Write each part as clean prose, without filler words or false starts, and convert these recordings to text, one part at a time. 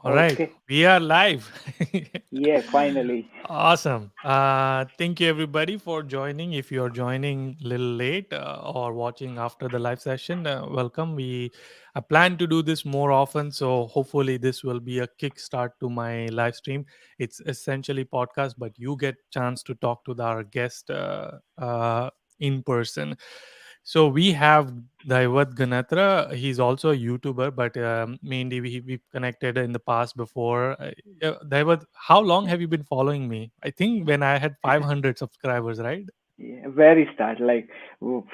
All right, Okay. we are live. Yeah, finally. Awesome. Thank you everybody for joining. If you're joining a little late or watching after the live session, welcome. We I plan to do this more often, so hopefully this will be a kickstart to my live stream. It's essentially podcast, but you get chance to talk to our guest in person. So we have Daivat Ganatra. He's also a YouTuber, but mainly we've connected in the past before. Daivat, how long have you been following me? I think when I had 500 subscribers, right? Yeah, very start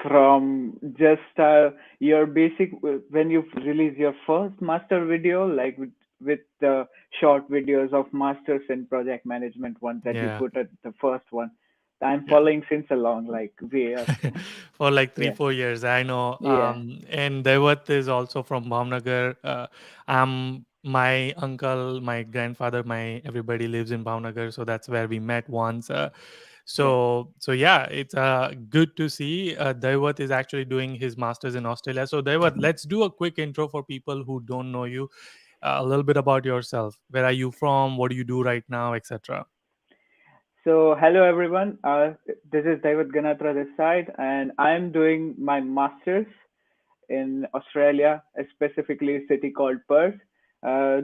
from just your basic when you release your first master video, like with the short videos of masters in project management one that you Yeah, put at the first one. I'm yeah. following since a long, like way up. For like three, Yeah, 4 years, I know. yeah, And Daivat is also from Bhavnagar. I'm my uncle, my grandfather, my everybody lives in Bhavnagar, so that's where we met once. yeah. So yeah, it's good to see Daivat is actually doing his masters in Australia. So Daivat, let's do a quick intro for people who don't know you. A little bit about yourself. Where are you from? What do you do right now, etc. So hello everyone. This is David Ganatra this side, and I'm doing my masters in Australia, specifically a city called Perth.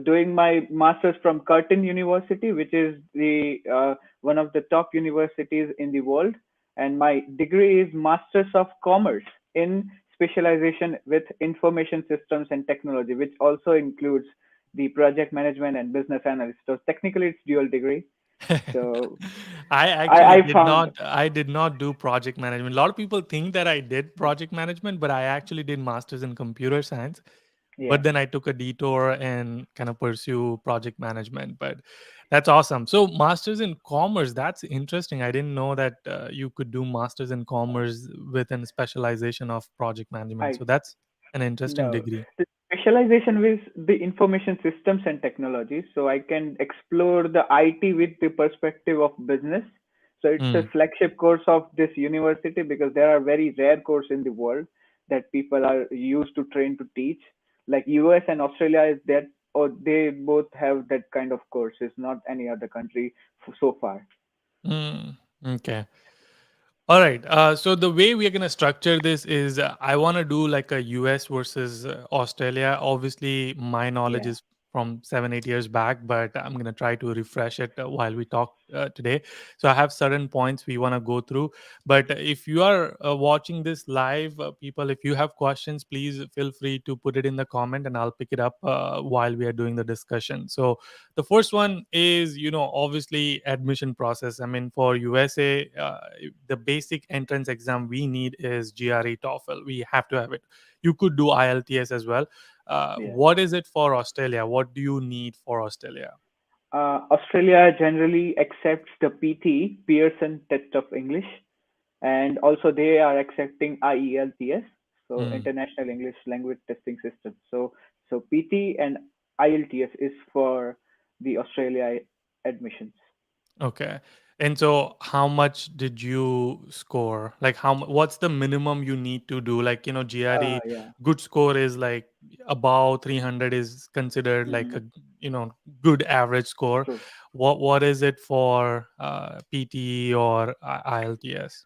Doing my master's from Curtin University, which is the one of the top universities in the world, and my degree is Masters of Commerce in specialization with information systems and technology, which also includes the project management and business analyst. So technically, it's dual degree. So I I, actually I did found, not I did not do project management. A lot of people think that I did project management, but I actually did masters in computer science. yeah. But then I took a detour and kind of pursue project management. But that's awesome. So masters in commerce, that's interesting. I didn't know that you could do masters in commerce with a specialization of project management. I So that's an interesting No, degree. the specialization is the information systems and technology. So I can explore the IT with the perspective of business. So it's a Mm. flagship course of this university because there are very rare courses in the world that people are used to train to teach. Like US and Australia is that, or they both have that kind of courses, not any other country so far. Mm. Okay. All right. So the way we are going to structure this is I want to do like a US versus Australia. Obviously, my knowledge Yeah. is from 7, 8 years back, but I'm going to try to refresh it while we talk today. So I have certain points we want to go through. But if you are watching this live, people, if you have questions, please feel free to put it in the comment and I'll pick it up while we are doing the discussion. So the first one is, obviously admission process. I mean, for USA, the basic entrance exam we need is GRE TOEFL. We have to have it. You could do IELTS as well. Yeah. What is it for Australia? What do you need for Australia? Australia generally accepts the PT, Pearson Test of English, and also they are accepting IELTS, so Hmm. International English Language Testing System. So PT and IELTS is for the Australia admissions. Okay. And so how much did you score? Like what's the minimum you need to do? Like, GRE Yeah. good score is like above 300 is considered like Hmm. a, you know, good average score. True. What is it for PT or IELTS?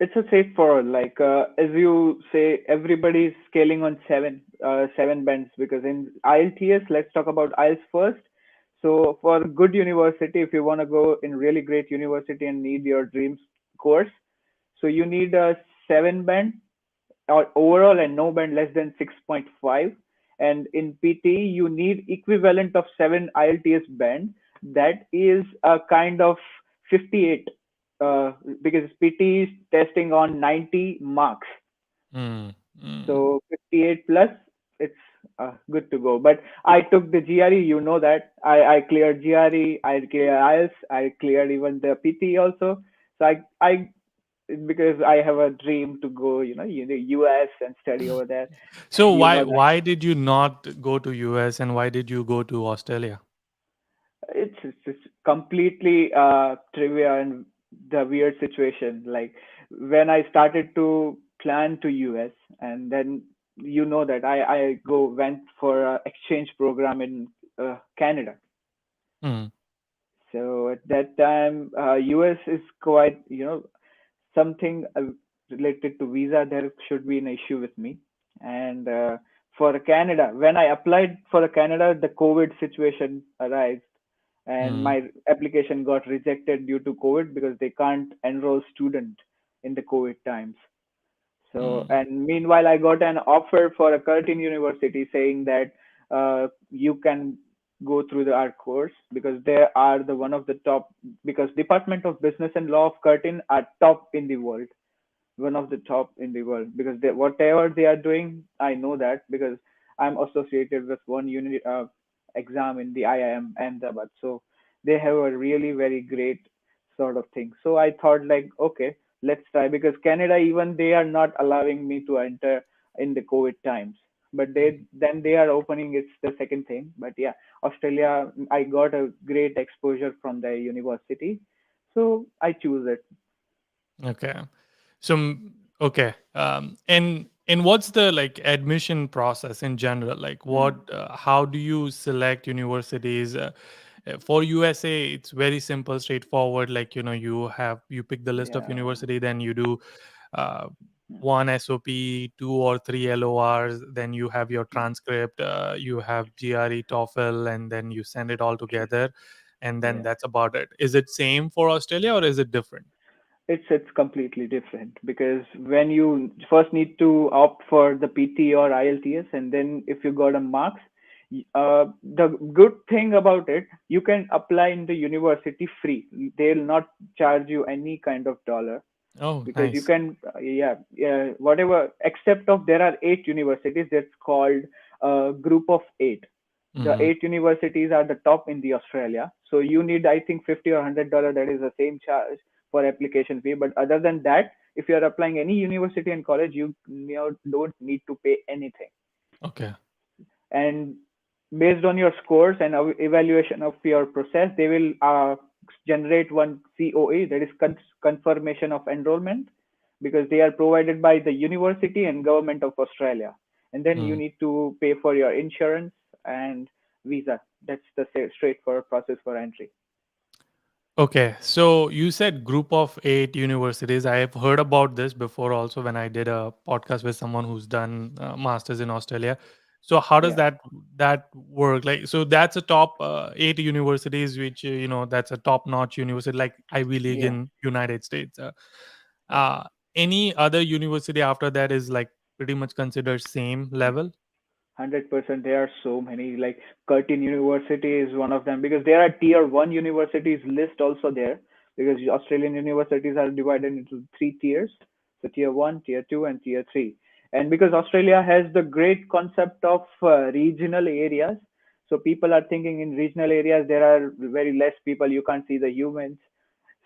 It's a safe for like as you say, everybody is scaling on seven bands because in IELTS, let's talk about IELTS first. So for good university, if you want to go in really great university and need your dreams course, so you need a seven band or overall and no band less than 6.5. And in PT, you need equivalent of seven IELTS band. That is a kind of 58 because PT is testing on 90 marks. Mm, mm. So 58 plus, it's good to go. But I took the GRE, you know that. I cleared GRE, I cleared IELTS, I cleared even the PT also. So I because I have a dream to go, US and study over there. So You why know that. why did you not go to US and why did you go to Australia? It's completely trivia and the weird situation. Like when I started to plan to US, and then you know that I went for a exchange program in Canada. Mm, So at that time, US is quite, something related to visa. There should be an issue with me. And for Canada, when I applied for the Canada, the COVID situation arrived, and mm, my application got rejected due to COVID because they can't enroll student in the COVID times. So, mm. and meanwhile, I got an offer for a Curtin University saying that you can go through our course because they are the one of the top, because Department of Business and Law of Curtin are top in the world, one of the top in the world, because whatever they are doing, I know that because I'm associated with one exam in the IIM Ahmedabad. So they have a really very great sort of thing. So I thought like, okay, let's try, because Canada, even they are not allowing me to enter in the COVID times. But they are opening, it's the second thing. But yeah, Australia, I got a great exposure from the university. So I choose it. Okay. So okay. And what's the like admission process in general? Like Hmm. how do you select universities? For USA, it's very simple, straightforward. Like you pick the list of Yeah. university, then you do uh, Hmm. one SOP, two or three LORs, then you have your Hmm. transcript, you have GRE, TOEFL, and then you send it all True. together, and then Yeah. that's about it. Is it same for Australia or is it different? It's completely different because when you first need to opt for the PT or IELTS, and then if you got a marks, the good thing about it, you can apply in the university free. They'll not charge you any kind of dollar, Oh, because you nice. can yeah, whatever, except of there are 8 universities that's called group of 8. The Hmm. 8 universities are the top in the Australia, so you need, I think, 50 or $100, that is the same charge for application fee. But other than that, if you are applying any university and college, you don't need to pay anything. Okay. And based on your scores and evaluation of your process, they will generate one COE, that is confirmation of enrollment, because they are provided by the university and government of Australia. And then you Mm. need to pay for your insurance and visa. That's the straightforward process for entry. Okay, so you said group of 8 universities. I have heard about this before also when I did a podcast with someone who's done masters in Australia. So how does Yeah, that work? Like, so that's a top 8 universities, which that's a top notch university, like Ivy League yeah, in United States. yeah. Uh, any other university after that is like pretty much considered same level. 100%. There are so many, like Curtin University is one of them, because there are tier one universities list also there, because Australian universities are divided into three tiers. So tier one, tier two, and tier three. And because Australia has the great concept of regional areas, so people are thinking in regional areas there are very less people, you can't see the humans.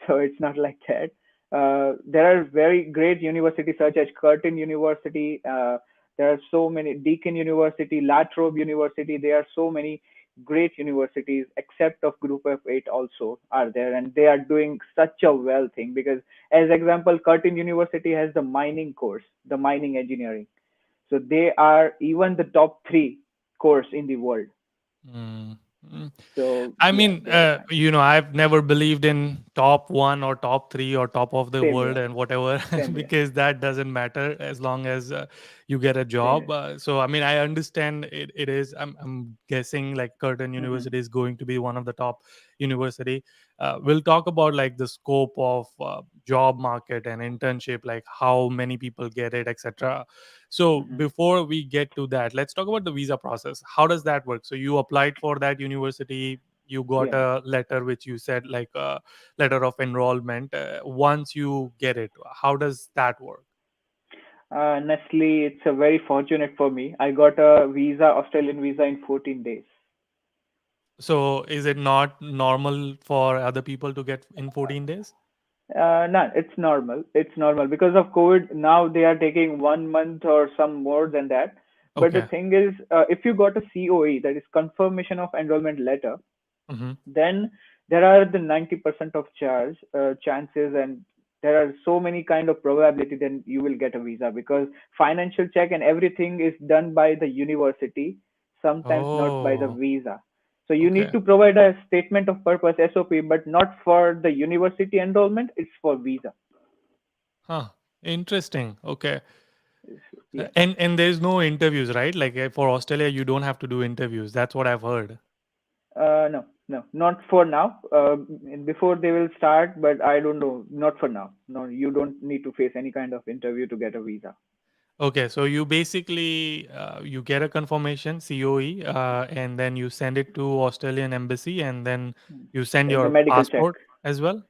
So it's not like that. There are very great universities such as Curtin University. There are so many, Deakin University, La Trobe University. There are so many great universities, except of Group of Eight also are there, and they are doing such a well thing. Because, as example, Curtin University has the mining course, the mining engineering. So they are even the top three course in the world. Mm. Mm. So I yeah, mean, they are fine. I've never believed in top one or top three or top of the Same world here, and whatever, same here, because that doesn't matter as long as you get a same job. here. So, I mean, I understand it is. I'm guessing like Curtin Hmm. University is going to be one of the top university. We'll talk about like the scope of job market and internship, like how many people get it, etc. So Hmm. before we get to that, let's talk about the visa process. How does that work? So you applied for that university, you got Yeah. a letter which you said like a letter of enrollment. Once you get it, how does that work? Honestly, it's a very fortunate for me. I got a visa, Australian visa, in 14 days. So is it not normal for other people to get in 14 days? No, it's normal. It's normal because of COVID. Now they are taking 1 month or some more than that. But the Okay. thing is, if you got a COE, that is confirmation of enrollment letter, Hmm. then there are the 90% of chances, and there are so many kind of probability then you will get a visa, because financial check and everything is done by the university, sometimes not by the Oh. visa. So you need Okay. to provide a statement of purpose SOP, but not for the university enrollment. It's for visa. Huh. Interesting. Okay. Yeah. And there's no interviews, right? Like for Australia, you don't have to do interviews. That's what I've heard. No, no, not for now. Before they will start, but I don't know. Not for now. No, you don't need to face any kind of interview to get a visa. Okay, so you basically you get a confirmation COE, and then you send it to Australian embassy, and then you send The your medical check. passport as well.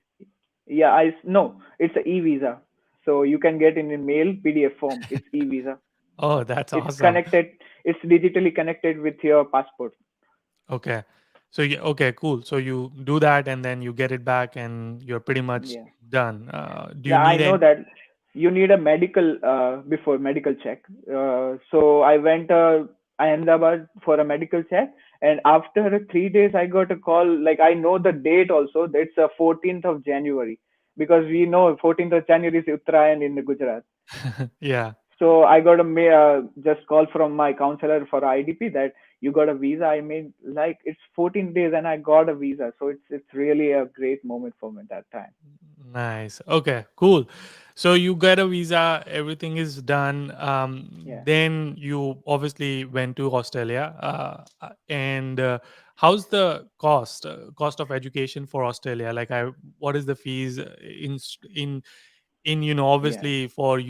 Yeah, I no, it's a e-visa. So you can get in a mail PDF form. It's e-visa. Oh, that's It's awesome. connected. It's digitally connected with your passport. Okay, so okay, cool. So you do that, and then you get it back, and you're pretty much Yeah. done. Do you Yeah, I need know any? that you need a medical before medical check. So I went Ahmedabad for a medical check, and after 3 days, I got a call. Like I know the date also. That's 14th of January because we know 14th of January is Uttarayan in Gujarat. Yeah. So I got a just call from my counselor for IDP that you got a visa. I mean, like it's 14 days and I got a visa. So it's really a great moment for me that time. Nice. Okay, cool. So you get a visa, everything is done. Yeah. Then you obviously went to Australia. And how's the cost of education for Australia? Like, what is the fees in Yeah. obviously for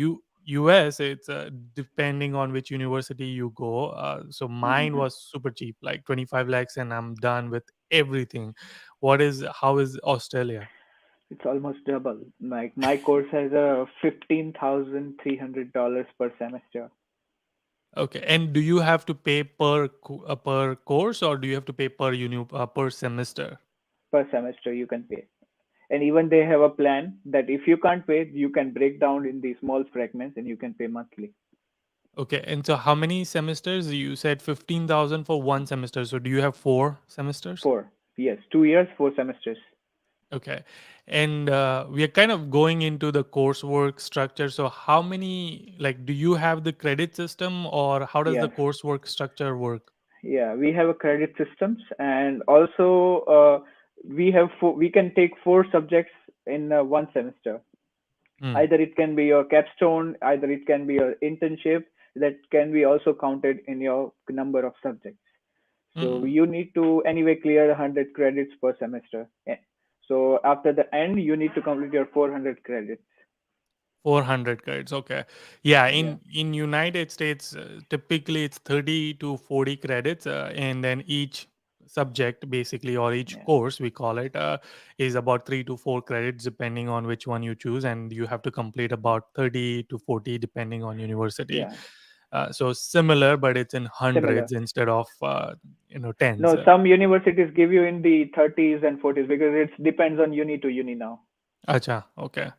US, it's depending on which university you go. So mine Mm-hmm. was super cheap, like 25 lakhs, and I'm done with everything. How is Australia? It's almost double. Like my course has a $15,300 per semester. Okay, and do you have to pay per course, or do you have to pay per semester? Per semester you can pay. And even they have a plan that if you can't pay, you can break down in the small fragments and you can pay monthly. Okay, and so how many semesters? You said 15,000 for one semester. So do you have 4 semesters? 4. Yes, 2 years, 4 semesters. Okay, and we are kind of going into the coursework structure. So how many, like, do you have the credit system, or how does the Yes. coursework structure work? Yeah, we have a credit systems, and also we can take 4 subjects in 1 semester. Hmm. Either it can be your capstone, either it can be your internship. That can be also counted in your number of subjects. So Hmm. you need to anyway clear 100 credits per semester. So after the end, you need to complete your 400 credits. 400 credits. Okay. Yeah, Yeah, in United States, typically it's 30 to 40 credits, and then each subject basically, or each yeah, course we call it, is about 3 to 4 credits depending on which one you choose, and you have to complete about 30 to 40 depending on university. yeah. So similar, but it's in Similar. hundreds instead of tens. No, some universities give you in the 30s and 40s because it depends on uni to uni now. Acha, okay.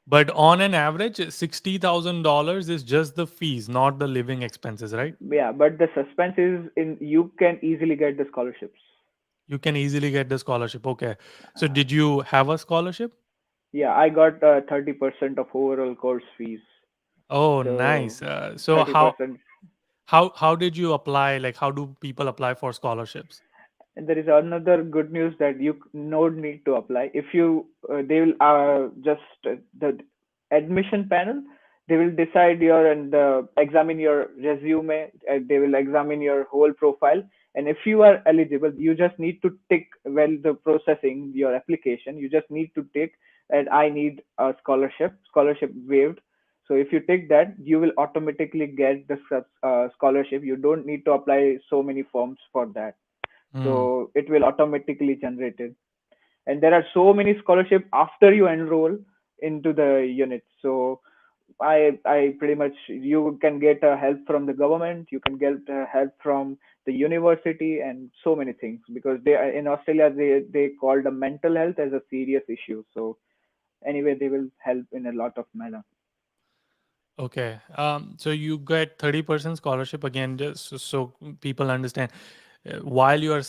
But on an average, $60,000 is just the fees, not the living expenses, right? Yeah, but the suspense is in you can easily get the scholarships. You can easily get the scholarship. Okay. So Uh, did you have a scholarship? yeah, I got 30% of overall course fees. Oh, So nice. So 30%. how did you apply? Like, how do people apply for scholarships? And there is another good news that you no need to apply. If you, they will just the admission panel. They will decide your and examine your resume. They will examine your whole profile. And if you are eligible, you just need to tick well the processing your application. You just need to tick that I need a scholarship waived. So if you take that, you will automatically get the scholarship. You don't need to apply so many forms for that, Hmm. so it will automatically generate it. And there are so many scholarship after you enroll into the unit. So I pretty much, you can get help from the government, you can get help from the university and so many things, because they in Australia they call the mental health as a serious issue. So anyway, they will help in a lot of manner. Okay. So you get 30% scholarship again, just so people understand. While you are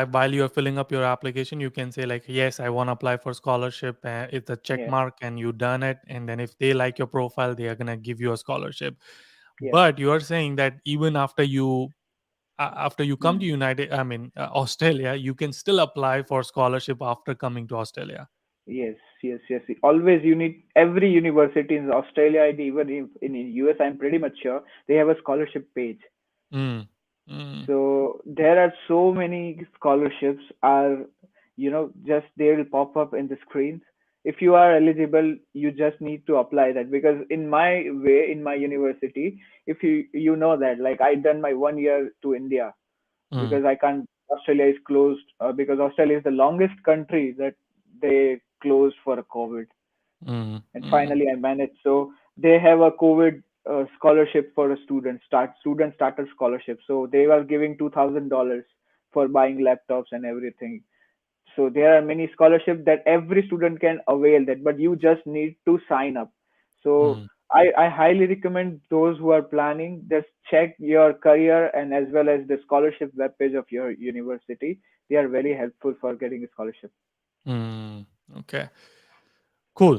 while you are filling up your application, you can say like, yes, I want to apply for scholarship. It's a check Yeah, mark, and you done it. And then if they like your profile, they are gonna give you a scholarship. yeah. But you are saying that even after you after you come to Hmm. United, I mean Australia, you can still apply for scholarship after coming to Australia. Yes, yes, yes. Always you need every university in Australia and even in US. I'm pretty much sure they have a scholarship page. Mm. Mm. So there are so many scholarships are, just they will pop up in the screens. If you are eligible, you just need to apply that, because in my way, in my university, if you know that, like, I done my 1 year to India, Mm. because I can't. Australia is closed, because Australia is the longest country that they closed for a COVID, Mm. and Mm. finally I managed. So they have a COVID scholarship for a student starter scholarship. So they were giving $2,000 for buying laptops and everything. So there are many scholarships that every student can avail that, but you just need to sign up. So Mm. I highly recommend those who are planning, just check your career and as well as the scholarship webpage of your university. They are very helpful for getting a scholarship. Mm. Okay. Cool.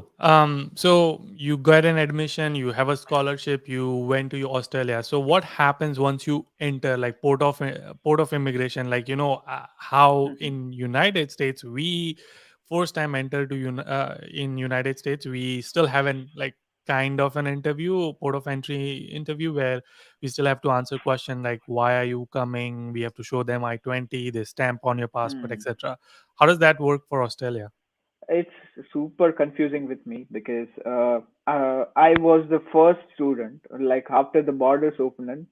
So you got an admission, you have a scholarship, you went to Australia. So what happens once you enter, like port of immigration? Like how Mhm. in United States we first time enter to in United States we still have an like kind of an interview, port of entry interview where we still have to answer question like why are you coming? We have to show them I-20, they stamp on your passport, Hmm. etc. How does that work for Australia? It's super confusing with me because I was the first student, like after the borders opened,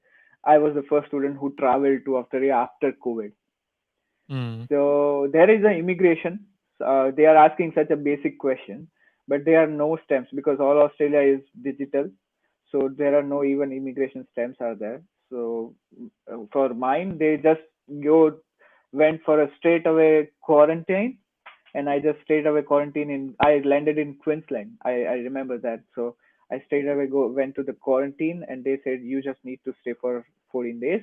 I was the first student who traveled to Australia after COVID. Mm. So there is an immigration. They are asking such a basic question, but there are no stamps because all Australia is digital. So there are no even immigration stamps are there. So for mine, they just go went for a straight away quarantine, and I just straight away quarantine in. I landed in Queensland. I remember that. So I straight away went to the quarantine, and they said you just need to stay for 14 days,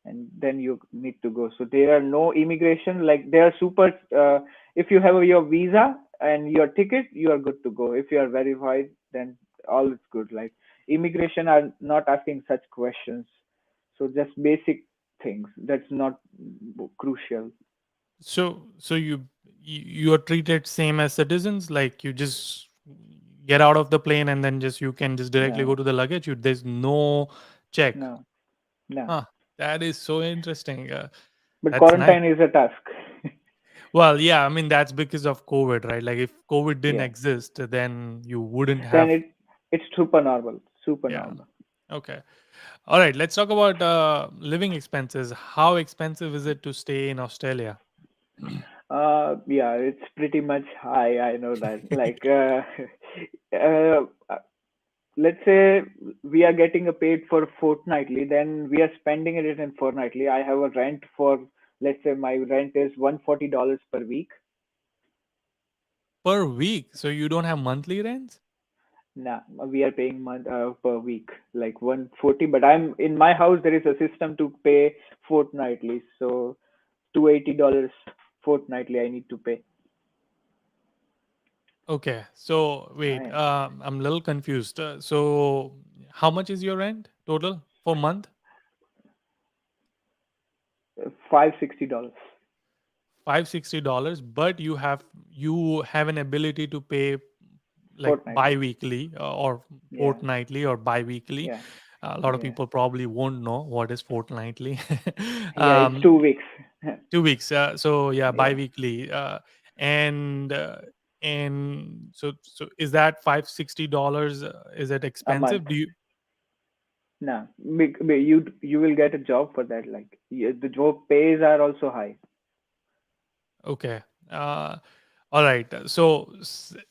and then you need to go. So there are no immigration. Like they are super. If you have your visa and your ticket, you are good to go. If you are verified, then all is good. Like immigration are not asking such questions. So just basic things. That's not crucial. So you are treated same as citizens, like you just get out of the plane and then just you can just directly go No, to the luggage. There's no check. no, no. Huh. That is so interesting. But That's nice. quarantine is a task. Well, yeah, I mean that's because of COVID, right? Like if COVID didn't Yeah. exist, then you wouldn't Then have. it's super normal. Super Yeah. normal. Okay. All right. Let's talk about living expenses. How expensive is it to stay in Australia? Yeah, it's pretty much high. I know that. Like, uh, let's say we are getting a paid for fortnightly, then we are spending it in fortnightly. I have a rent for, let's say my rent is $140 per week. Per week. So you don't have monthly rents? Nah, we are paying per week, like 140. But I'm in my house. There is a system to pay fortnightly, so $280 fortnightly I need to pay. Okay. So wait, I, I'm a little confused. So how much is your rent total for month? $560 $560, but you have an ability to pay like fortnightly. bi-weekly or Yeah, fortnightly or bi-weekly. yeah, A lot of yeah, people probably won't know what is fortnightly. yeah. It's um, 2 weeks. 2 weeks. So yeah, Yeah, bi-weekly. And so is that $560? Is it a month. expensive? Do you No, you will get a job for that. Like the job pays are also high. okay? All right. So,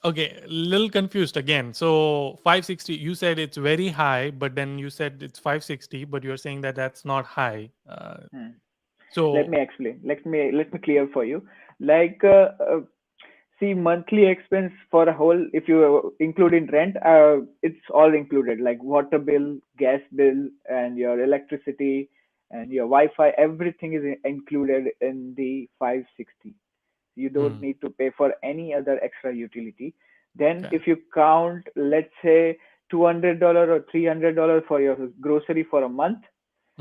okay, little confused again. So, 560, you said it's very high, but then you said it's 560, but you're saying that that's not high. Hmm. Let So, me explain. Let me clear for you. Like see, monthly expense for a whole, if you include in rent, it's all included, like water bill, gas bill, and your electricity and your Wi-Fi. Everything is included in the 560. You don't hmm, need to pay for any other extra utility. Then, okay. if you count, let's say $200 or $300 for your grocery for a month,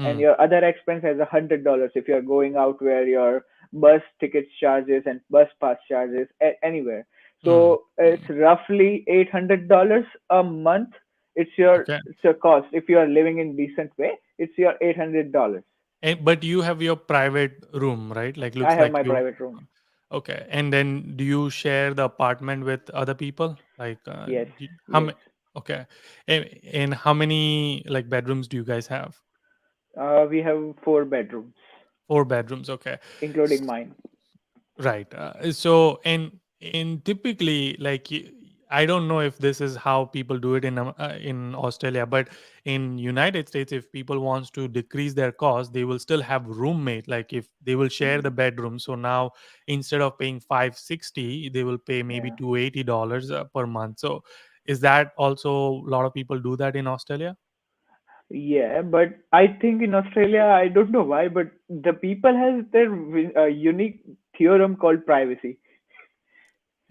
and Mm, your other expense as $100 if you're going out where your bus tickets charges and bus pass charges anywhere. mm, So it's mm. roughly $800 a month. Okay. It's your cost. If you are living in decent way, it's your $800. But you have your private room, right? Like I looks have like my you. private room. Okay. And then do you share the apartment with other people? Like Yes, how yes. many? Okay. And how many like bedrooms do you guys have? We have 4 bedrooms, Four bedrooms. Okay. including mine. Right. So, and typically, like I don't know if this is how people do it in Australia, but in United States, if people wants to decrease their cost, they will still have roommate. Like if they will share the Hmm. bedroom, so now instead of paying 560, they will pay maybe Yeah. $280 per month. So, is that also a lot of people do that in Australia? Yeah, but I think in Australia, I don't know why, but the people has their unique theorem called privacy.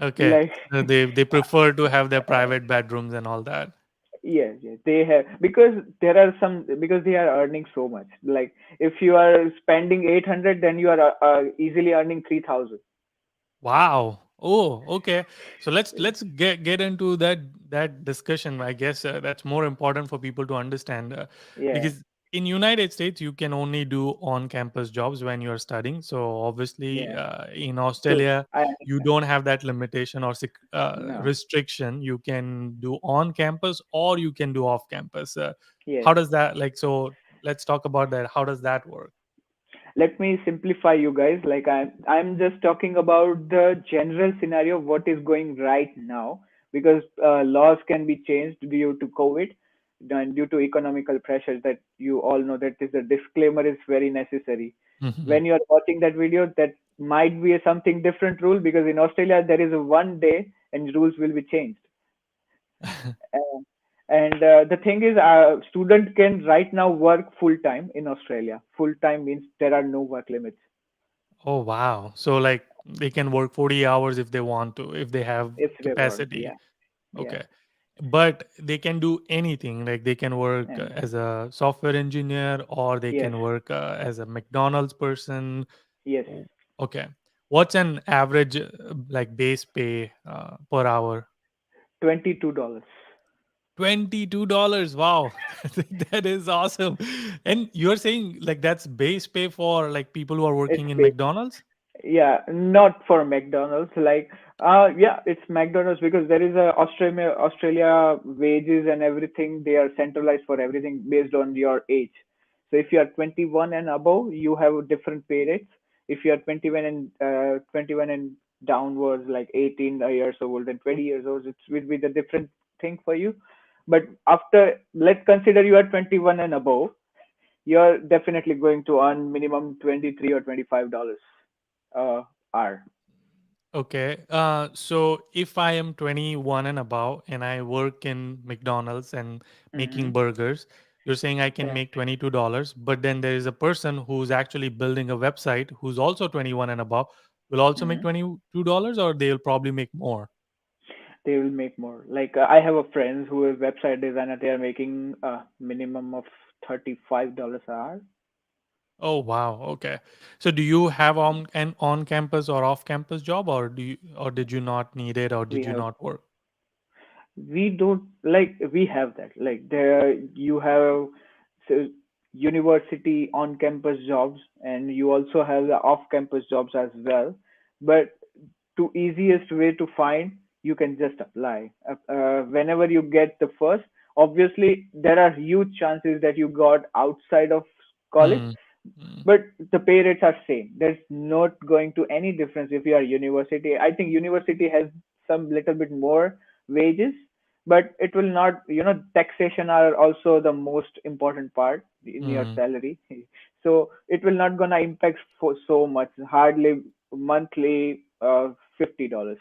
Okay, Like, so they prefer to have their private bedrooms and all that. yes, yes, they have because there are some because they are earning so much. Like, if you are spending 800, then you are easily earning 3,000. Wow. Oh, okay. So let's get into that discussion. I guess that's more important for people to understand Yeah, because in United States you can only do on-campus jobs when you're studying. So obviously yeah, in true. Australia I you understand. don't have that limitation or No, restriction. You can do on-campus or you can do off-campus. yes. How does that like? So let's talk about that. How does that work? Let me simplify you guys. Like I'm just talking about the general scenario of what is going right now, because laws can be changed due to COVID and due to economical pressures that you all know. That is, a disclaimer is very necessary when you are watching that video. That might be a something different rule, because in Australia there is a one day and rules will be changed. uh, and the thing is, student can right now work full time in Australia. Full time means there are no work limits. Oh wow. So like they can work 40 hours if they want to, if they have If they want, capacity. yeah, yeah, Okay. But they can do anything. Like they can work and as a software engineer or they yes, can work as a McDonald's person. yes, Oh, okay. What's an average like base pay per hour? $22 $22. Wow. That is awesome. And you're saying like that's base pay for like people who are it's working in paid. McDonald's? Yeah, not for McDonald's. Like, yeah, it's McDonald's because there is a Australia wages and everything. They are centralized for everything based on your age. So if you are 21 and above, you have different pay rates. If you are 21 and downwards, like 18 years old and 20 years old, it will be the different thing for you. But after, let's consider you are 21 and above, you're definitely going to earn minimum 23 or $25 uh, hour. Okay. So if I am 21 and above and I work in McDonald's and making Mm-hmm. burgers, you're saying I can Yeah, make $22, but then there is a person who's actually building a website who's also 21 and above will also make mm-hmm. $22 or they'll probably make more. They will make more. Like, I have a friend who is website designer. They are making a minimum of $35 an hour. Oh wow. Okay. So do you have an on-campus or off-campus job or did you not need it or We did you have not work? we don't like we have that. Like, there you have, so, university on campus jobs, and you also have the off campus jobs as well. But to easiest way to find, you can just apply whenever you get the first. Obviously there are huge chances that you got outside of college, Mm, mm, but the pay rates are same. There's not going to any difference if you are university. I think university has some little bit more wages, but it will not, taxation are also the most important part in your mm. salary. So it will not gonna impact for so much, hardly monthly $50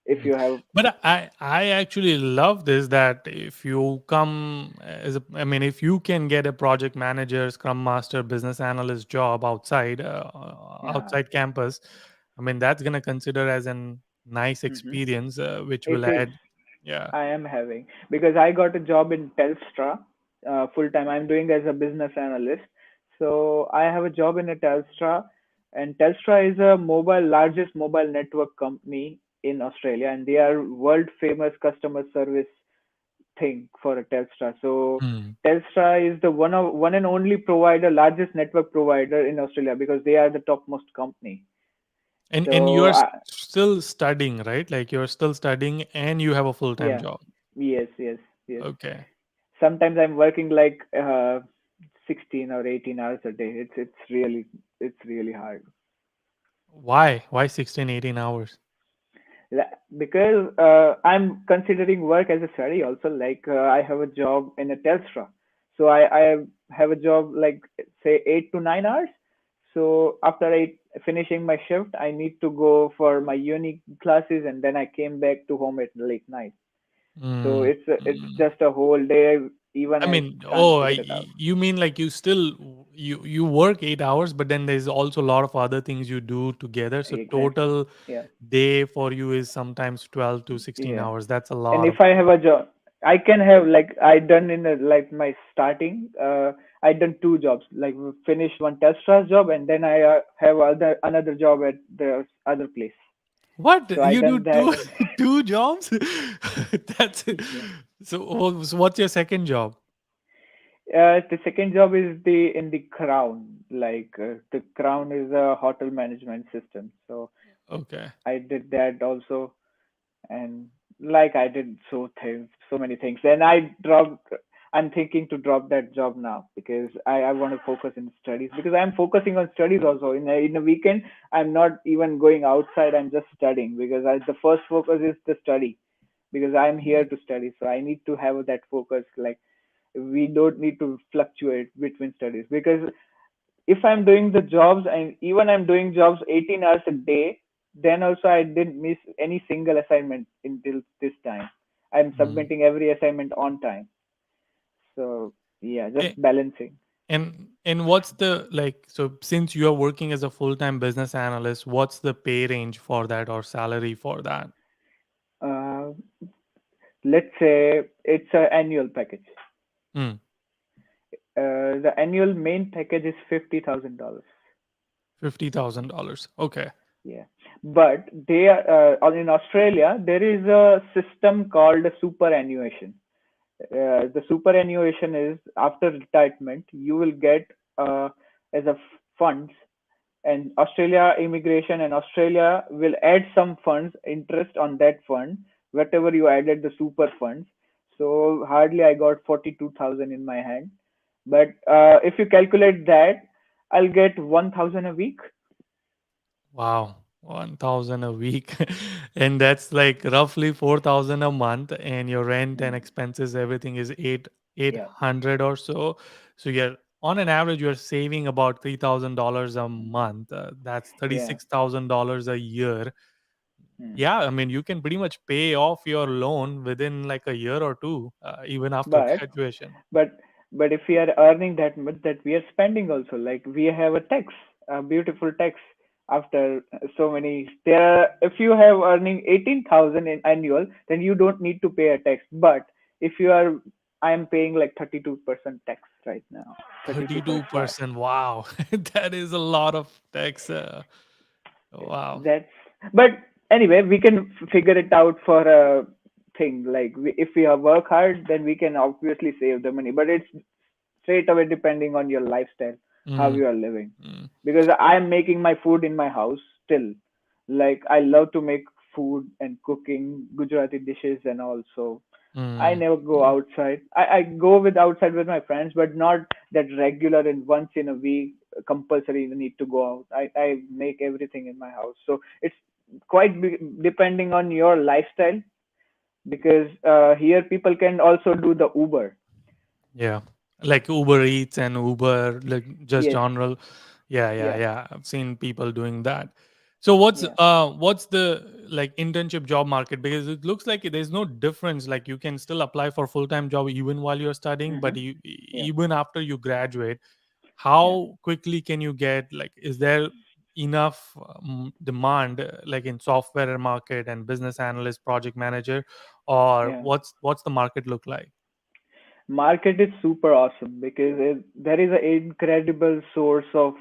if Mm. you have. But I actually love this that if you come as a, I mean if you can get a project manager, scrum master, business analyst job Yeah. outside campus, I mean that's gonna consider as an nice Hmm. experience which It will is. add. Yeah. I am having, because I got a job in Telstra full time. I'm doing as a business analyst. So I have a job in a Telstra, and Telstra is a mobile largest mobile network company in Australia, and they are world famous customer service thing for a Telstra. So Hmm. Telstra is the one and only provider, largest network provider in Australia because they are the topmost company. And you So are still studying, right? Like you're still studying and you have a full-time yeah, job. yes, yes, yes. Okay. Sometimes I'm working like 16 or 18 hours a day. It's really hard. Why 16, 18 hours? Because I'm considering work as a study also. Like I have a job in a Telstra, so I have a job like say 8 to 9 hours. So after I finishing my shift, I need to go for my uni classes, and then I came back to home at late night. So Mm, it's mm. just a whole day. Even I I mean, can't oh, figure it out. you mean like you still you work 8 hours, but then there's also a lot of other things you do together. So Exactly. total Yeah. day for you is sometimes 12 to 16 Yeah. hours. That's a And lot if of I time. have a job, I can have like I done in like my starting. I done two jobs. Like finished one Telstra job, and then I have another job at the other place. What? So I You do done that. two two jobs? That's Yeah. so what's your second job? The second job is the in the Crown. Like the Crown is a hotel management system. So Okay. I did that also, and like I did so many things. And I'm thinking to drop that job now because I want to focus in studies because I'm focusing on studies also. In a weekend, I'm not even going outside. I'm just studying because the first focus is the study because I'm here to study. So I need to have that focus. Like we don't need to fluctuate between studies because if I'm doing the jobs and even I'm doing jobs 18 hours a day, then also I didn't miss any single assignment until this time. I'm Mm. submitting every assignment on time. So yeah, just A- balancing. And what's the like so since you are working as a full-time business analyst, what's the pay range for that or salary for that? Uh, let's say it's an annual package. Hmm. The annual main package is $50,000. $50,000. Okay. Yeah, but they are in Australia. There is a system called a superannuation. The superannuation is after retirement you will get as a funds, and Australia immigration and Australia will add some funds interest on that fund whatever you added the super funds. So hardly I got 42,000 in my hand, but if you calculate that I'll get 1,000 a week. Wow, 1,000 a week. And that's like roughly 4,000 a month and your rent and Mm, expenses everything is yeah, 800 or so. So you're on an average you're saving about $3,000 a month. That's yeah. $36,000 a year. Mm. Yeah, I mean you can pretty much pay off your loan within like a year or two, even after but graduation. but but if we are earning that much that we are spending also, like we have a beautiful tax after so many there. If you have earning 18,000 in annual, then you don't need to pay a tax. But if you are, I am paying like 32% tax right now, 32.5. 32%. Wow. That is a lot of tax. Wow. That's, but anyway, we can figure it out for a thing. Like if we work hard, then we can obviously save the money. But it's straight away depending on your lifestyle, how Mm, you are living. mm, Because I'm making my food in my house still. Like I love to make food and cooking Gujarati dishes and all. So I mm, never go mm. outside. I go with outside with my friends, but not that regular and once in a week compulsory you need to go out. I make everything in my house. So it's quite depending on your lifestyle because here people can also do the Uber. Yeah. Like Uber Eats and Uber, like just Yes. general. Yeah, yeah, Yeah. yeah. I've seen people doing that. So Yeah. what's the like internship job market? Because it looks like there's no difference. Like you can still apply for full-time job even while you're studying, but Mm-hmm. Yeah. even after you graduate, Yeah. how quickly can you get like is there enough demand like in software market and business analyst project manager, or Yeah. what's the market look like? Market is super awesome because there is an incredible source of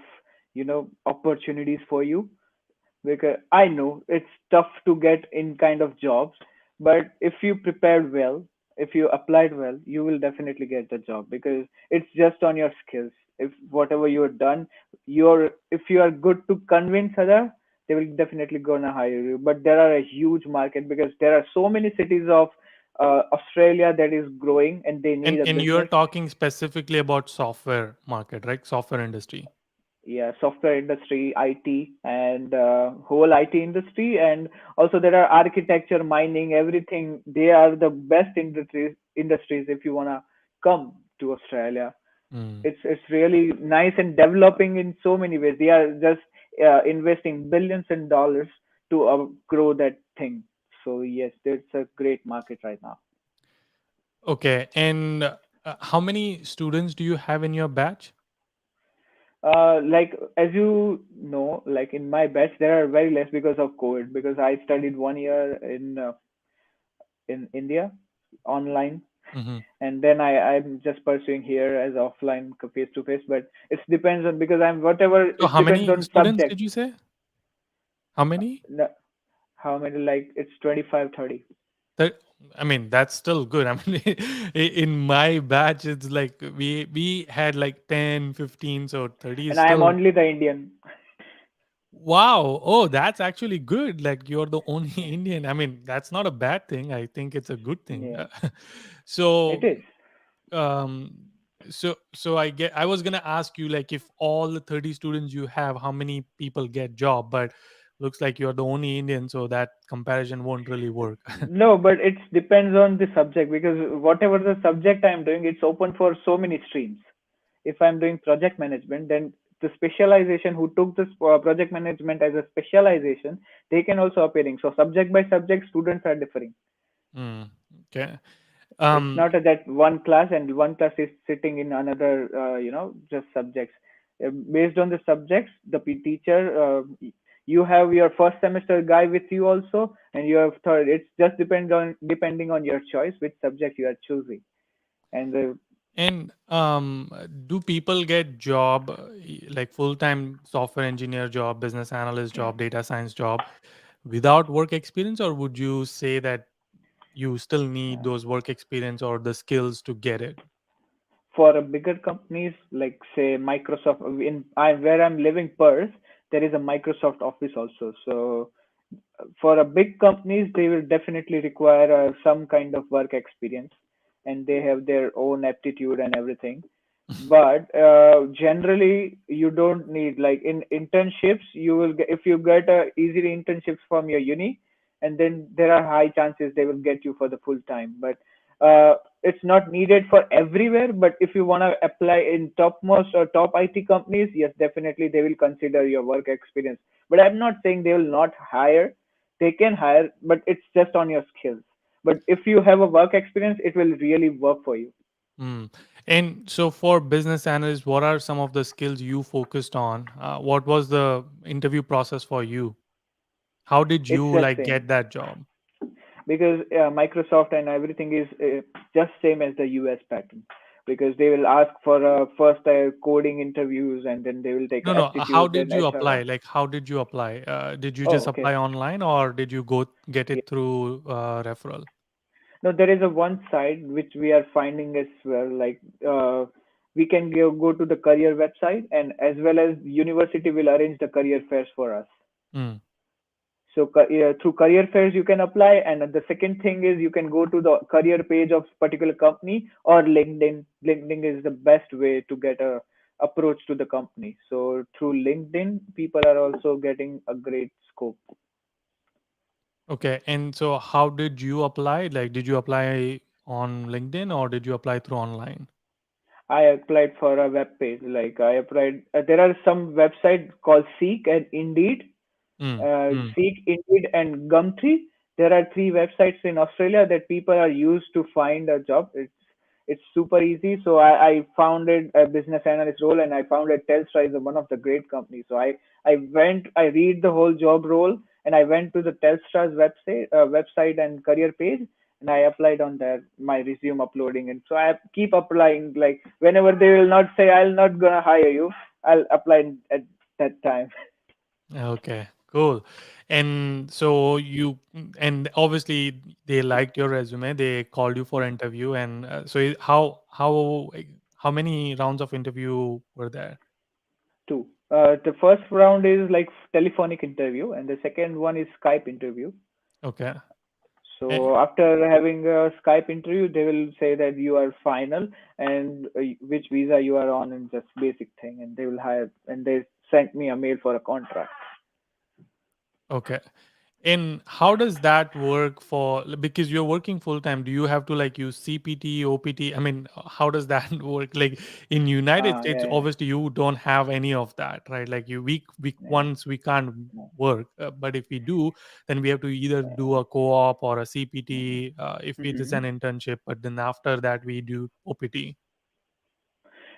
opportunities for you, because I know it's tough to get in kind of jobs, but if you prepared well, if you applied well, you will definitely get the job because it's just on your skills. If whatever you've done, if you are good to convince other, they will definitely gonna hire you. But there are a huge market because there are so many cities of Australia that is growing and they need a And you're business. talking specifically about software market, right? Software industry. Yeah, software industry, IT, and whole IT industry, and also there are architecture, mining, everything. They are the best industries if you wanna come to Australia. Mm. It's really nice and developing in so many ways. They are just investing billions in dollars to grow that thing. So yes, it's a great market right now. Okay. And how many students do you have in your batch? Like as you know, like in my batch, there are very less because of COVID. Because I studied 1 year in India online, Hmm. and then I'm just pursuing here as offline face to face. But it depends on because I'm whatever So it how depends many on students subject. did you say? How many? How many? Like it's 25, 30, That, I mean, that's still good. I mean, in my batch, it's like we had like 10, 15, so 30 is and I am still. only the Indian. Wow. Oh, that's actually good. Like you're the only Indian. I mean, that's not a bad thing. I think it's a good thing. Yeah, it So, is. um, so I was gonna ask you like if all the 30 students you have, how many people get job? But looks like you're the only Indian, so that comparison won't really work. No, but it depends on the subject because whatever the subject I'm doing, it's open for so many streams. If I'm doing project management, then the specialization who took this project management as a specialization, they can also appearing. So subject by subject, students are differing. Mm, okay. It's Um, not that one class and one class is sitting in another, just subjects. Based on the subjects, the teacher, you have your first semester guy with you also, and you have third. It's just depending on your choice which subject you are choosing. And and do people get job like full-time software engineer job, business analyst job, data science job without work experience, or would you say that you still need those work experience or the skills to get it? for a bigger companies like say Microsoft, where I'm living, Perth, there is a Microsoft office also. So for a big companies, they will definitely require some kind of work experience, and they have their own aptitude and everything. But generally, you don't need like in internships. You will get if you get easily internships from your uni, and then there are high chances they will get you for the full time. But it's not needed for everywhere. But if you want to apply in topmost or top IT companies, yes, definitely they will consider your work experience. But I'm not saying they will not hire. They can hire, but it's just on your skills. But if you have a work experience, it will really work for you. Mm. And so for business analysts, what are some of the skills you focused on? What was the interview process for you? How did It's you just like same get that job? because Microsoft and everything is just same as the US pattern. Because they will ask for first coding interviews and then they will take No, no. How aptitude, then did you HR apply? round. Like, how did you apply? Did you Oh, just okay. apply online or did you go get Yeah. it through referral? Now there is a one side which we are finding as well. Like we can go to the career website, and as well as university will arrange the career fairs for us. Mm. So through career fairs you can apply, and the second thing is you can go to the career page of particular company or LinkedIn. LinkedIn is the best way to get a approach to the company. So through LinkedIn, people are also getting a great scope. Okay. And so how did you apply? Like, did you apply on LinkedIn or did you apply through online? I applied for a web page. Like I applied, there are some websites called Seek and Indeed. Mm. Mm. Seek, Indeed, and Gumtree. There are three websites in Australia that people are used to find a job. It's super easy. So I founded a business analyst role, and I found that Telstra is one of the great companies. So I read the whole job role, and I went to the Telstra's website and career page, and I applied on there, my resume uploading, and so I keep applying. Like whenever they will not say I'll not gonna hire you, I'll apply at that time. Okay, cool. And so and obviously they liked your resume. They called you for interview, and how many rounds of interview were there? Two. The first round is like telephonic interview, and the second one is Skype interview. Okay. Eh, So after having a Skype interview, they will say that you are final and which visa you are on and just basic thing, and they will hire. And they sent me a mail for a contract. Okay. And how does that work for because you're working full time? Do you have to like use CPT, OPT? I mean, how does that work? Like in United States, Yeah, obviously you don't have any of that, right? Like week yeah, once we can't no, work, but if we do, then we have to either do yeah. a co-op or a Mm-hmm. CPT if it is Mm-hmm. an internship. But then after that, we do OPT.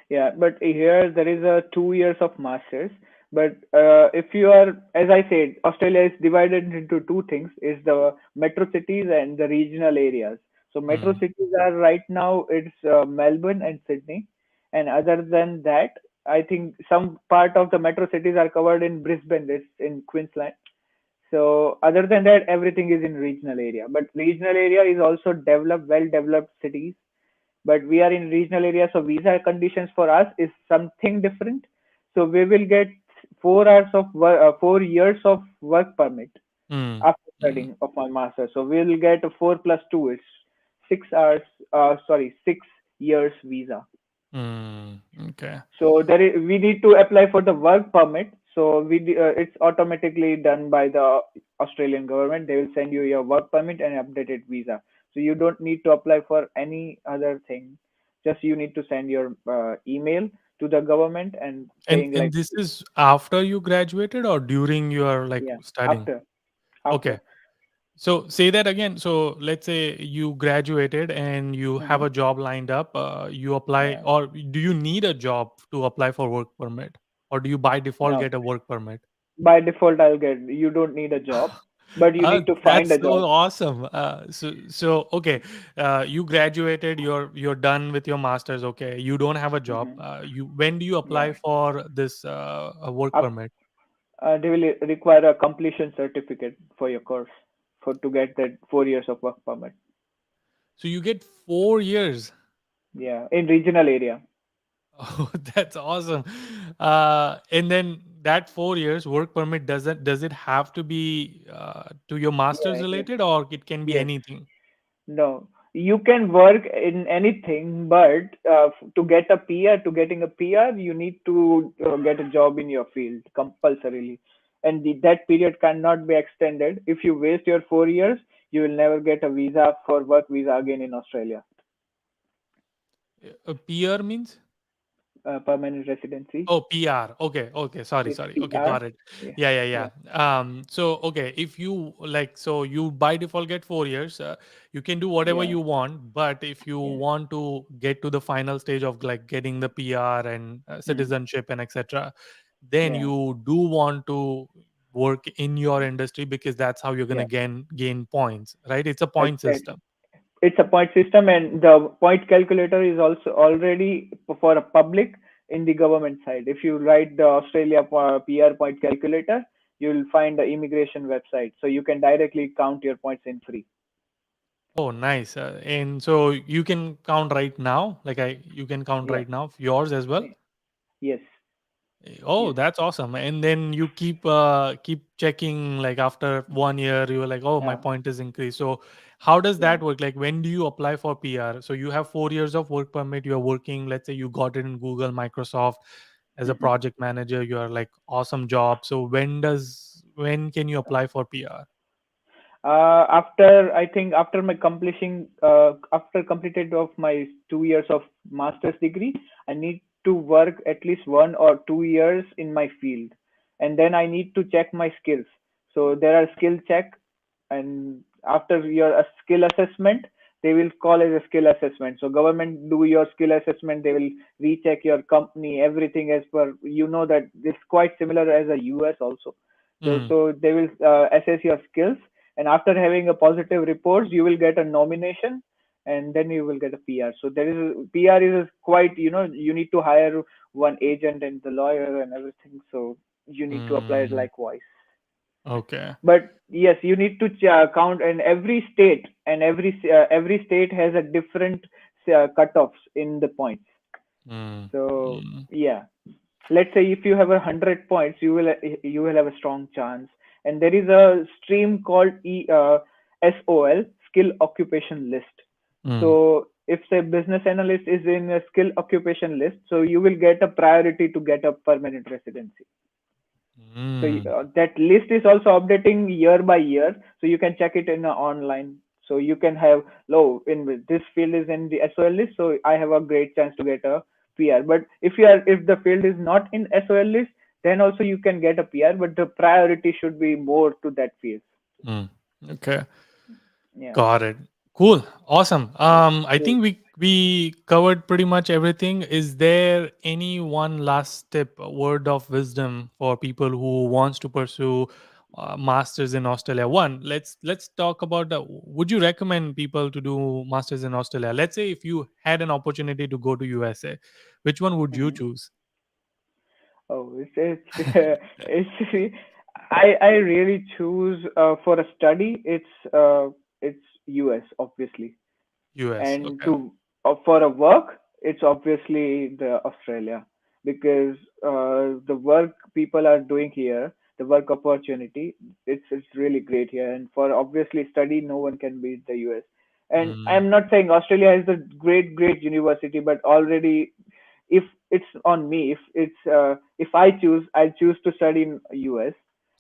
Yeah, but here there is a 2 years of masters. But if you are, as I said, Australia is divided into two things: is the metro cities and the regional areas. So metro Mm, cities are right now it's Melbourne and Sydney, and other than that, I think some part of the metro cities are covered in Brisbane, it's in Queensland. So other than that, everything is in regional area. But regional area is also developed, well developed cities, but we are in regional area, so visa conditions for us is something different. So we will get 4 hours of 4 years of work permit mm, after mm, studying of my master. So we will get a 4 plus 2. It's 6 hours. Sorry, 6 years visa. okay. So there is, we need to apply for the work permit. So it's automatically done by the Australian government. They will send you your work permit and updated visa. So you don't need to apply for any other thing. Just you need to send your email to the government and saying And like, this is after you graduated or during your like yeah, studying? after, Okay. after. So say that again. So let's say you graduated and you have Hmm. a job lined up. You apply, Yeah. or do you need a job to apply for work permit, or do you by default No, get a work permit? by default, I'll get, you don't need a job, but you need to find That's a so job. awesome. So okay, you graduated. You're done with your masters. Okay, you don't have a job. Hmm. You when do you Yeah. apply for this work permit? They will require a completion certificate for your course for to get that 4 years of work permit. So you get 4 years. Yeah, in regional area. Oh, that's awesome. And then that 4 years work permit does it have to be to your masters Yeah, yes, related, or it can be yes. anything? No, you can work in anything, but to get a PR, to getting a PR, you need to get a job in your field compulsorily, and that period cannot be extended. If you waste your 4 years, you will never get a visa for work visa again in Australia, A PR means? permanent residency. Oh, PR. Okay, okay. Sorry, It's sorry. Okay, got PR. it. Yeah, Yeah, yeah, yeah, yeah. So okay, if you like, so you by default get 4 years. You can do whatever yeah, you want, but if you yeah. want to get to the final stage of like getting the PR and Hmm. citizenship and etc., then Yeah, you do want to work in your industry because that's how you're gonna yeah. gain points, right? It's a point Exactly. system. It's a point system, and the point calculator is also already for a public in the government side. If you write the Australia PR point calculator, you'll find the immigration website, so you can directly count your points in free. Oh, nice. And so you can count right now, like you can count Yeah. right now yours as well. Yes. Oh, Yes. that's awesome. And then you keep checking like after 1 year, you were like, oh, my Yeah. point is increased. So how does Yeah. that work? Like when do you apply for PR? So you have 4 years of work permit, you're working, let's say you got it in Google, Microsoft as a Mhm. project manager, you're like awesome job. So when can you apply for PR? After I think after my completing after completed of my 2 years of master's degree, I need to work at least 1 or 2 years in my field, and then I need to check my skills. So there are skill check, and after your skill assessment, they will call as a skill assessment. So government do your skill assessment. They will recheck your company, everything as per, that it's quite similar as a US also. So Hmm. so they will assess your skills, and after having a positive reports, you will get a nomination, and then you will get a PR. So there is PR is quite, you need to hire one agent and the lawyer and everything. So you need to apply it Mm, likewise. okay. But yes, you need to count, and every state has a different cutoffs in the points. Mm, So mm, yeah, let's say if you have 100 points, you will have a strong chance. And there is a stream called SOL, skill occupation list. mm, So if say business analyst is in a skill occupation list, so you will get a priority to get a permanent residency. So mm, that list is also updating year by year, so you can check it in online. So you can have low in this field is in the SOL list, so I have a great chance to get a PR. But if the field is not in SOL list, then also you can get a PR, but the priority should be more to that field. mm. Okay. Yeah. Got it. Cool. Awesome. Yes. I So think we covered pretty much everything. Is there any one last tip, a word of wisdom for people who wants to pursue masters in Australia? One, let's talk about the. Would you recommend people to do masters in Australia? Let's say if you had an opportunity to go to USA, which one would you mhm. choose? it's I really choose for a study. It's US obviously, US. and Okay. to for a work, it's obviously the Australia, because the work people are doing here, the work opportunity, it's really great here. And for obviously study, no one can beat the US. And Mm, I'm not saying Australia is a great university, but already, if it's on me, if I choose to study in US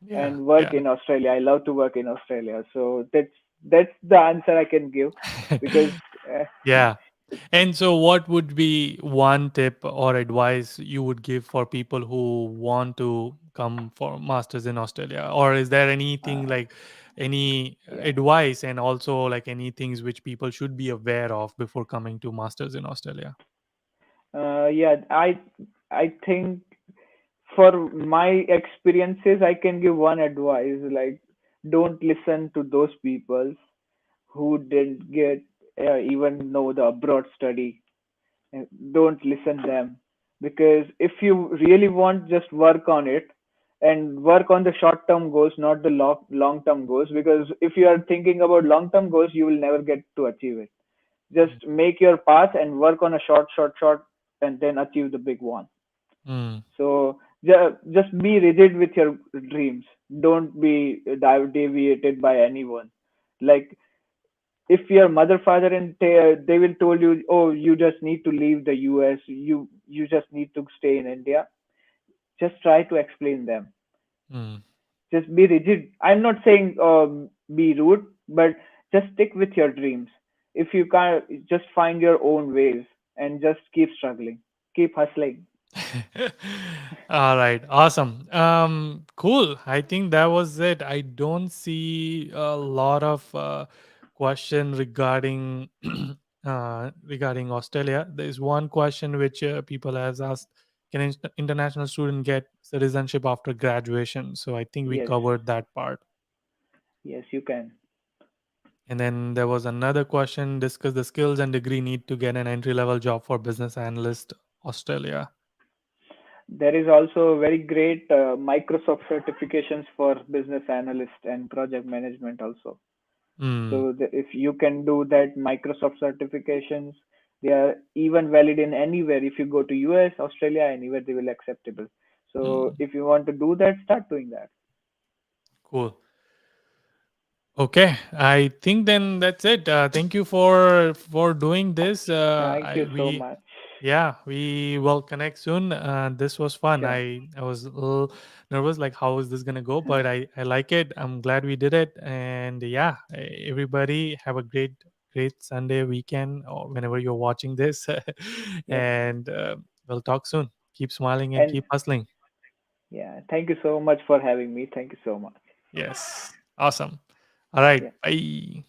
yeah. and work Yeah. in Australia. I love to work in Australia, so that's the answer I can give, because uh, Yeah. And so, what would be one tip or advice you would give for people who want to come for masters in Australia? Or is there anything uh, like any yeah, advice and also like any things which people should be aware of before coming to masters in Australia? yeah. I think for my experiences, I can give one advice, like, don't listen to those people who didn't get even know the abroad study. Don't listen them, because if you really want, just work on it, and work on the short term goals, not the long term goals, because if you are thinking about long term goals, you will never get to achieve it. Just make your path and work on a short, and then achieve the big one. Mm, So just be rigid with your dreams. Don't be deviated by anyone. Like, if your mother, father, and they will told you, oh, you just need to leave the US, you just need to stay in India. Just try to explain them. mm. Just be rigid. I'm not saying be rude, but just stick with your dreams. If you can't, just find your own ways and just keep struggling, keep hustling. All right, awesome. Cool. I think that was it. I don't see a lot of question regarding regarding Australia. There is one question which people has asked: Can an international student get citizenship after graduation? So I think we Yes, covered that part. yes, you can. And then there was another question: Discuss the skills and degree need to get an entry level job for business analyst Australia. There is also very great Microsoft certifications for business analyst and project management also. Hmm. So if you can do that Microsoft certifications, they are even valid in anywhere. If you go to US, Australia, anywhere, they will acceptable. So Hmm. if you want to do that, start doing that. Cool. Okay, I think then that's it. Thank you for doing this. Thank you so much. Yeah, we will connect soon. This was fun. Sure. I was a little nervous, like how is this gonna go? But I like it. I'm glad we did it. And yeah, everybody have a great Sunday weekend or whenever you're watching this. Yes. And we'll talk soon. Keep smiling and And keep hustling. yeah, thank you so much for having me. Thank you so much. Yes, awesome. All right, Yeah. bye.